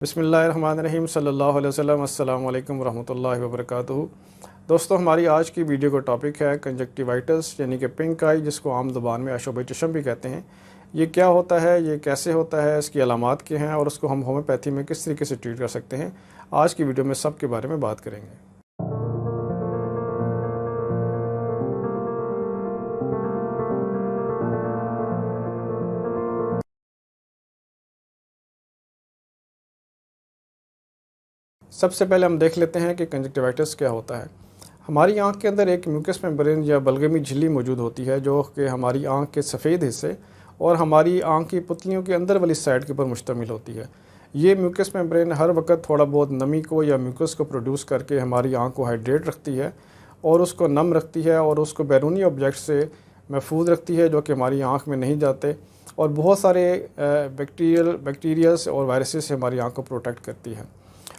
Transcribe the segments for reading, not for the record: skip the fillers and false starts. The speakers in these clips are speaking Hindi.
बिस्मिल्लाहिर्रहमानिर्रहीम सल्लल्लाहु अलैहि वसल्लम अस्सलामु अलैकुम वरहमतुल्लाहि वबरकातुहू। दोस्तों, हमारी आज की वीडियो का टॉपिक है कंजक्टिवाइटिस यानी कि पिंक आई, जिसको आम ज़ुबान में आशोब चशम भी कहते हैं। ये क्या होता है, ये कैसे होता है, इसकी अलामात क्या हैं और उसको हम होम्योपैथी में किस तरीके से ट्रीट कर सकते हैं, आज की वीडियो में सब के बारे में बात करेंगे। सबसे पहले हम देख लेते हैं कि कंजक्टिवाइटिस क्या होता है। हमारी आंख के अंदर एक म्यूकस मेम्ब्रेन या बलगमी झिल्ली मौजूद होती है, जो कि हमारी आंख के सफ़ेद हिस्से और हमारी आंख की पुतलियों के अंदर वाली साइड के ऊपर मुश्तमिल होती है। ये म्यूकस मेम्ब्रेन हर वक्त थोड़ा बहुत नमी को या म्यूकस को प्रोड्यूस करके हमारी आंख को हाइड्रेट रखती है और उसको नम रखती है और उसको बैरूनी ऑब्जेक्ट से महफूज रखती है, जो कि हमारी आंख में नहीं जाते, और बहुत सारे बैक्टीरियाज और वायरसेस से हमारी आंख को प्रोटेक्ट करती है।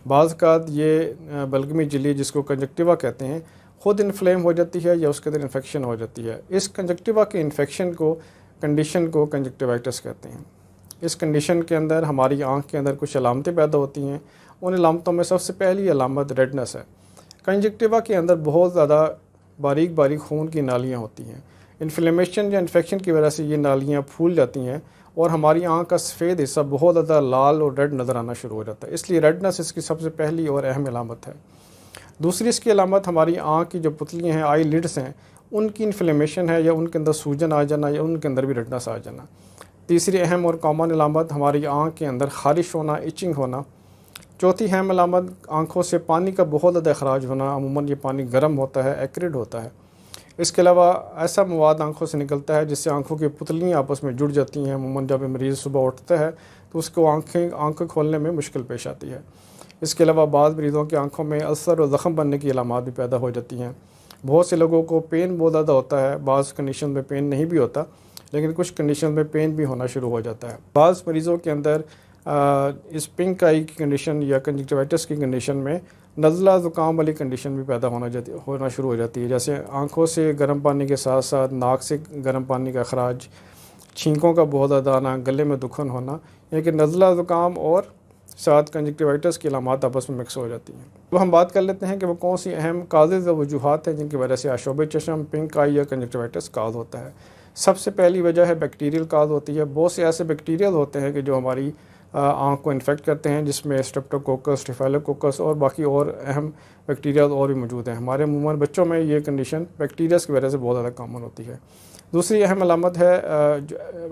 बाज़ औक़ात ये बलगमी झिल्ली, जिसको कंजक्टिवा कहते हैं, ख़ुद इन्फ्लेम हो जाती है या उसके अंदर इन्फेक्शन हो जाती है। इस कंजक्टिवा के इन्फेक्शन को कंडीशन को कंजक्टिवाइटिस कहते हैं। इस कंडीशन के अंदर हमारी आंख के अंदर कुछ अलामतें पैदा होती हैं। उन अलामतों में सबसे पहली अलामत रेडनेस है। कंजक्टिवा के अंदर बहुत ज़्यादा बारीक बारीक खून की नालियाँ होती हैं। इन्फ्लेमेशन या इन्फेक्शन की वजह से ये नालियाँ फूल जाती हैं और हमारी आंख का सफ़ेद हिस्सा बहुत ज़्यादा लाल और रेड नज़र आना शुरू हो जाता है। इसलिए रेडनेस इसकी सबसे पहली और अहम अलामत है। दूसरी इसकी अलामत हमारी आंख की जो पुतलियाँ हैं, आई लिड्स हैं, उनकी इन्फ्लेमेशन है या उनके अंदर सूजन आ जाना या उनके अंदर भी रेडनेस आ जाना। तीसरी अहम और कॉमन अलामत हमारी आंख के अंदर ख़ारिश होना, इचिंग होना। चौथी अहम अलामत आँखों से पानी का बहुत ज़्यादा अखराज होना। अमूमन ये पानी गर्म होता है, एक्रिड होता है। इसके अलावा ऐसा मवाद आँखों से निकलता है जिससे आँखों की पुतलियाँ आपस में जुड़ जाती हैं। अमूमन जब मरीज़ सुबह उठता है तो उसको आँखें खोलने में मुश्किल पेश आती है। इसके अलावा बाद मरीज़ों की आँखों में अल्सर और ज़ख़म बनने की अलामात भी पैदा हो जाती हैं। बहुत से लोगों को पेन बहुत ज़्यादा होता है। बाज़ कंडीशन में पेन नहीं भी होता, लेकिन कुछ कंडीशन में पेन भी होना शुरू हो जाता है। बाज़ मरीज़ों के अंदर इस पिंक आई की कंडीशन या कंजक्टिवाइटिस की कंडीशन में नज़ला ज़ुकाम वाली कंडीशन भी पैदा होना शुरू हो जाती है। जैसे आँखों से गर्म पानी के साथ साथ नाक से गर्म पानी का अखराज, छींकों का बहुत ज़्यादा आना, गले में दुखन होना, यानी कि नज़ला ज़ुकाम और साथ कंजक्टिवाइटिस की अलामात आपस में मिक्स हो जाती हैं। तो हम बात कर लेते हैं कि वो कौन सी अहम काज़ेज़ और वजूहात हैं जिनकी वजह से आशोब चशम, पिंक आई या कंजक्टिवाइटिस काज होता है। सबसे पहली वजह है बैक्टीरियल काज होती है। बहुत से ऐसे बैक्टीरियल होते हैं कि जो हमारी आँख को इन्फेक्ट करते हैं, जिसमें स्ट्रेप्टोकोकस, स्टेफाइलोकोकस और बाकी और अहम बैक्टीरिया और भी मौजूद हैं। हमारे अमूमन बच्चों में ये कंडीशन बैक्टीरियाज़ की वजह से बहुत ज़्यादा कॉमन होती है। दूसरी अहम अलामत है,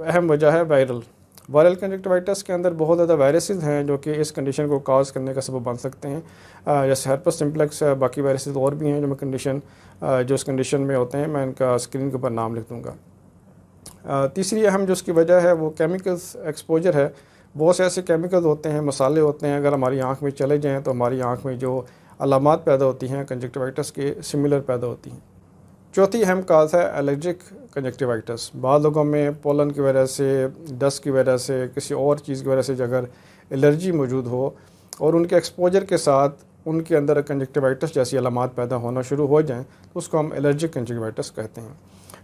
अहम वजह है वायरल कंजक्टिवाइटिस के अंदर बहुत ज़्यादा वायरसेस हैं जो कि इस कंडीशन को काज करने का सबब बन सकते हैं। जैसे हर्पस सिम्प्लेक्स है, बाकी वायरसेस और भी हैं जो इस कंडीशन में होते हैं। मैं इनका स्क्रीन के ऊपर नाम लिख दूँगा। तीसरी अहम जो उसकी वजह है वो केमिकल्स एक्सपोजर है। बहुत से ऐसे केमिकल्स होते हैं, मसाले होते हैं, अगर हमारी आंख में चले जाएं तो हमारी आंख में जो अलामात पैदा होती हैं कंजक्टिवाइटिस के सिमिलर पैदा होती हैं। चौथी अहम काज है एलर्जिक कंजक्टिवाइटिस। बाद लोगों में पोलन की वजह से, डस्ट की वजह से, किसी और चीज़ की वजह से अगर एलर्जी मौजूद हो और उनके एक्सपोजर के साथ उनके अंदर कंजक्टिवाइटिस जैसी अलामात पैदा होना शुरू हो जाएँ तो उसको हम एलर्जिक कंजक्टिवाइटिस कहते हैं।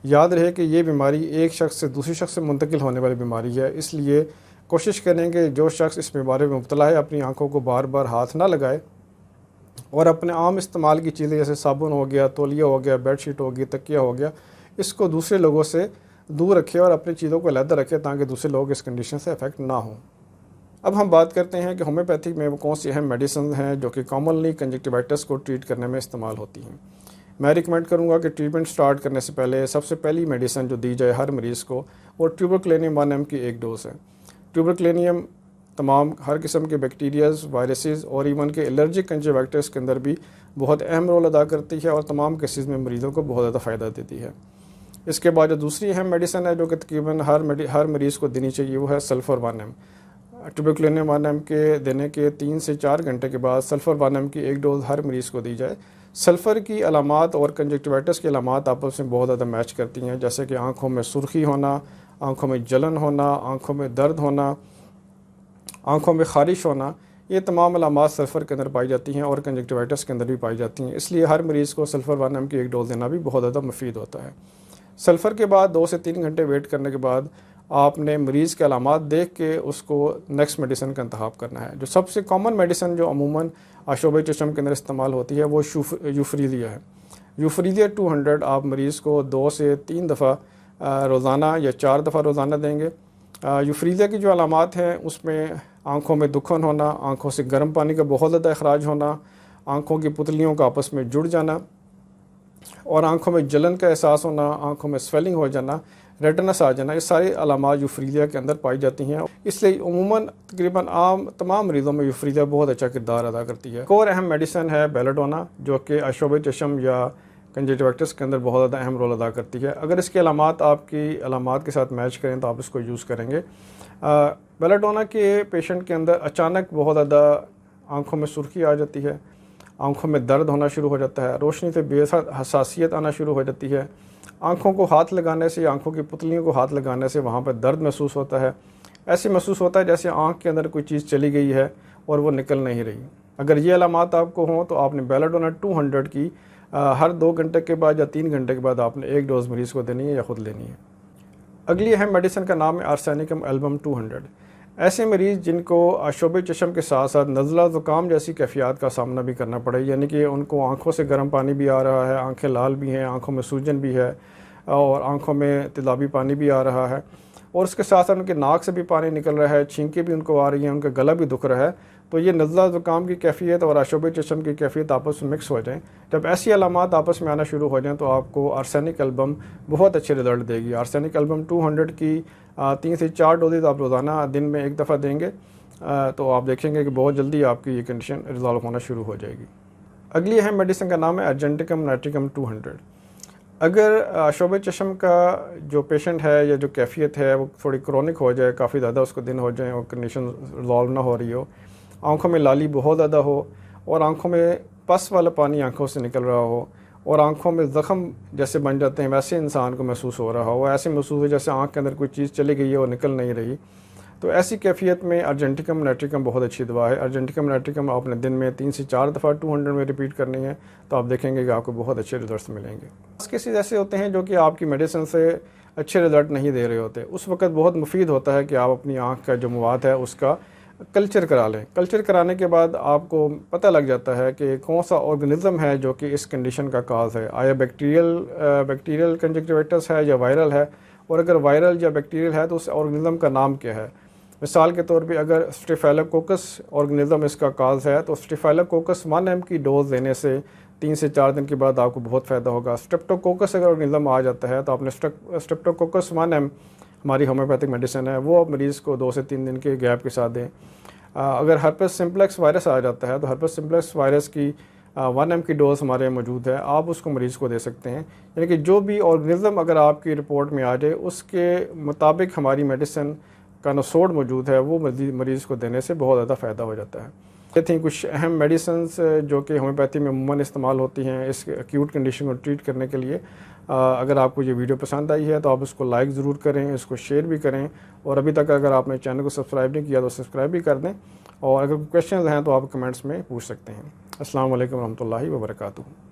याद रहे कि ये बीमारी एक शख्स से दूसरे शख्स से मुंतकिल होने वाली बीमारी है, इसलिए कोशिश करेंगे जो शख्स इस बीमारी में मुब्तला है अपनी आंखों को बार बार हाथ ना लगाए और अपने आम इस्तेमाल की चीज़ें जैसे साबुन हो गया, तौलिया हो गया, बेडशीट हो गई, तकिया हो गया, इसको दूसरे लोगों से दूर रखें और अपनी चीज़ों को अलग रखें ताकि दूसरे लोग इस कंडीशन से अफेक्ट ना हों। अब हम बात करते हैं कि होम्योपैथिक में वो कौन सी अहम मेडिसिन हैं जो कि कॉमनली कंजक्टिवाइटिस को ट्रीट करने में इस्तेमाल होती हैं। मैं रिकमेंड करूँगा कि ट्रीटमेंट स्टार्ट करने से पहले सबसे पहली मेडिसिन जो दी जाए हर मरीज़ को वो ट्यूबरक्लेनियम 1 mg की एक डोज़ है। ट्यूबरक्लेनियम तमाम हर किस्म के बैक्टीरियाज़, वायरसेस और इवन के एलर्जिक कंजक्टिवाइटिस के अंदर भी बहुत अहम रोल अदा करती है और तमाम केसेस में मरीज़ों को बहुत ज़्यादा फ़ायदा देती है। इसके बाद जो दूसरी अहम मेडिसिन है जो कि तकरीबन हर मरीज़ को देनी चाहिए वो है सल्फ़र 1 mg। ट्यूबरक्लेनियम 1 mg के देने के 3 से 4 घंटे के बाद सल्फ़र 1 mg की एक डोज़ हर मरीज़ को दी जाए। सल्फ़र की अलामात और कंजक्टिवाइटिस की अलामात आपस में बहुत ज़्यादा मैच करती हैं, जैसे कि आँखों में सुर्खी होना, आँखों में जलन होना, आँखों में दर्द होना, आँखों में ख़ारिश होना। ये तमाम अलामात सल्फ़र के अंदर पाई जाती हैं और कंजक्टिवाइटिस के अंदर भी पाई जाती हैं। इसलिए हर मरीज़ को सल्फ़र 1 mg की एक डोज़ देना भी बहुत ज़्यादा मुफीद होता है। सल्फ़र के बाद 2 से 3 घंटे वेट करने के बाद आपने मरीज़ के अलामात देख के उसको नेक्स्ट मेडिसिन का इंतखाब करना है। जो सबसे कॉमन मेडिसिन जो अमूमन आशोब चशम के अंदर इस्तेमाल होती है वो यूफ्रीलिया है। यूफ्रीलिया 200 आप मरीज़ को 2 से 3 दफ़ा रोज़ाना या 4 दफ़ा रोज़ाना देंगे। यूफ्रीलिया की जो अलामात हैं उसमें आँखों में दुखन होना, आँखों से गर्म पानी का बहुत ज़्यादा अखराज होना, आँखों की पुतलियों का आपस में जुड़ जाना और आँखों में जलन का एहसास होना, आँखों में स्वेलिंग हो जाना, रेटिनस आ जाना, ये सारी अलामात यूफ्रीलिया के अंदर पाई जाती हैं। इसलिए उमूमन तकरीबन आम तमाम मरीज़ों में यूफ्रीलिया बहुत अच्छा किरदार अदा करती है। एक और अहम मेडिसिन है बेलाडोना, जो कि आशोब चशम या कंजक्टिवाइटिस के अंदर बहुत ज़्यादा अहम रोल अदा करती है। अगर इसके अलामात आपकी अलामात के साथ मैच करें तो आप इसको यूज़ करेंगे। बेलाडोना के पेशेंट के अंदर अचानक बहुत ज़्यादा आँखों में सुर्खी आ जाती है, आँखों में दर्द होना शुरू हो जाता है, रोशनी से बेहद हसासियत आना शुरू हो जाती है, आँखों को हाथ लगाने से, आँखों की पुतलियों को हाथ लगाने से वहाँ पर दर्द महसूस होता है। ऐसे महसूस होता है जैसे आँख के अंदर कोई चीज़ चली गई है और वो निकल नहीं रही। अगर ये अलामात आपको हों तो आपने बेलाडोना 200 की हर 2 घंटे के बाद या 3 घंटे के बाद आपने 1 डोज़ मरीज़ को देनी है या ख़ुद लेनी है। अगली अहम मेडिसिन का नाम है आर्सेनिकम एल्बम 200। ऐसे मरीज़ जिनको आशोब चशम के साथ साथ नज़ला ज़ुकाम जैसी कैफियत का सामना भी करना पड़े, यानी कि उनको आँखों से गर्म पानी भी आ रहा है, आँखें लाल भी हैं, आँखों में सूजन भी है और आँखों में तेज़ाबी पानी भी आ रहा है और उसके साथ साथ उनके नाक से भी पानी निकल रहा है, छींकें भी उनको आ रही हैं, उनका गला भी दुख रहा है, तो ये नज़ला ज़ुकाम की कैफियत और आशोब चशम की कैफियत आपस में मिक्स हो जाएँ। जब ऐसी अलामात आपस में आना शुरू हो जाएँ तो आपको आर्सेनिक एल्बम बहुत अच्छे रिज़ल्ट देगी। आर्सेनिक एल्बम 200 की 3 से 4 डोजेज़ आप रोज़ाना दिन में 1 दफ़ा देंगे तो आप देखेंगे कि बहुत जल्दी आपकी ये कंडीशन रिज़ॉल्व होना शुरू हो जाएगी। अगली अहम मेडिसिन का नाम है अर्जेंटिकम नाइट्रिकम 200। अगर आशोब चशम का जो पेशेंट है या जो कैफियत है वो थोड़ी क्रोनिक हो जाए, काफ़ी ज़्यादा उसको दिन हो जाए और कंडीशन रिज़ॉल्व ना हो रही हो, आँखों में लाली बहुत ज़्यादा हो और आँखों में पस वाला पानी आँखों से निकल रहा हो और आँखों में ज़ख़म जैसे बन जाते हैं वैसे इंसान को महसूस हो रहा हो, ऐसे महसूस हो जैसे आँख के अंदर कोई चीज़ चली गई है और निकल नहीं रही, तो ऐसी कैफियत में अर्जेंटिकम नाइट्रिकम बहुत अच्छी दवा है। अर्जेंटिकम नाइट्रिकम आपने दिन में 3 से 4 दफ़ा 200 में रिपीट करनी है तो आप देखेंगे कि आपको बहुत अच्छे रिजल्ट्स मिलेंगे। केसेस ऐसे होते हैं जो कि आपकी मेडिसिन से अच्छे रिज़ल्ट नहीं दे रहे होते, उस वक्त बहुत मुफीद होता है कि आप अपनी आँख का जो मवाद है उसका कल्चर करा लें। कल्चर कराने के बाद आपको पता लग जाता है कि कौन सा ऑर्गेनिज़म है जो कि इस कंडीशन का काज है, आया बैक्टीरियल कंजक्टिवाइटिस है या वायरल है, और अगर वायरल या बैक्टीरियल है तो उस ऑर्गेनिज़म का नाम क्या है। मिसाल के तौर पे अगर स्टेफिलोकोकस ऑर्गेनिज़म इसका काज है तो स्टेफिलोकोकस 1 mg की डोज़ देने से 3 से 4 दिन के बाद आपको बहुत फ़ायदा होगा। स्ट्रेप्टोकोकस अगर ऑर्गेनिज़म आ जाता है तो आपने स्ट्रेप्टोकोकस 1 mg हमारी होम्योपैथिक मेडिसिन है वो आप मरीज़ को 2 से 3 दिन के गैप के साथ दें। अगर हर्पेस सिम्प्लेक्स वायरस आ जाता है तो हर्पेस सिम्प्लेक्स वायरस की 1 mg की डोज़ हमारे मौजूद है, आप उसको मरीज़ को दे सकते हैं। यानी कि जो भी ऑर्गेनिज़म अगर आपकी रिपोर्ट में आ जाए उसके मुताबिक हमारी मेडिसिन का नसोड़ मौजूद है, वो मरीज़ को देने से बहुत ज़्यादा फ़ायदा हो जाता है। ये थी कुछ अहम मेडिसिन्स जो कि होम्योपैथी में अमूमन इस्तेमाल होती हैं इस एक्यूट कंडीशन को ट्रीट करने के लिए। अगर आपको ये वीडियो पसंद आई है तो आप इसको लाइक ज़रूर करें, इसको शेयर भी करें और अभी तक अगर आपने चैनल को सब्सक्राइब नहीं किया तो सब्सक्राइब भी कर दें और अगर क्वेश्चन हैं तो आप कमेंट्स में पूछ सकते हैं। अस्सलाम वालेकुम रहमतुल्लाहि व बरकातुहू।